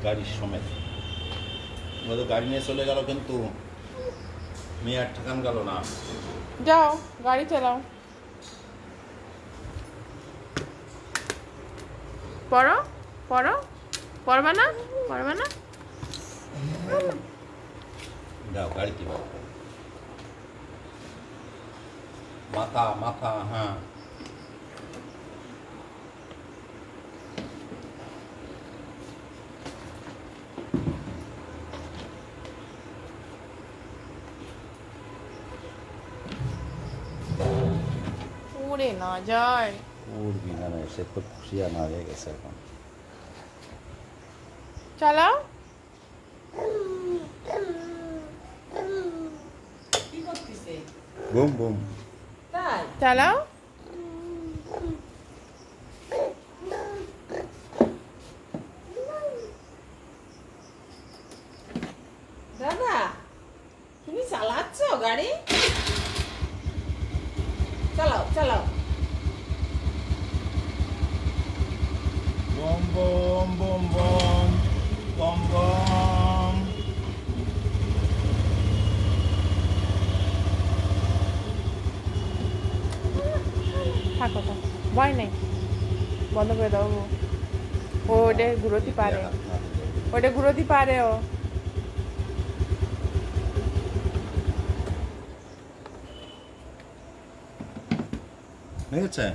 গাড়ির সমেত। ওদের গাড়ি নিয়ে চলে গেল, কিন্তু মেয়ে আর ঠেকান গেল না। যাও গাড়ি চালাও। পড়ো পড়ো, পড়বে না পড়বে না। যাও গাড়ি কি মাথা মাথা, হ্যাঁ উড়ে না যায়। উড়বি না, সে তো খুশিয়ানা হয়ে গেছে এখন। চালাও। বুম বুম চালাও। দাদা তুমি চালাচ্ছ গাড়ি? চালাও চালাও। বম বম বম বম বম বম। থাকো থাকো, ভয় নেই, বন্ধ করে দাও। ও ওটা ঘুরোতে পারে, ওটা ঘুরোতে পারে ও। হয়ে গেছে।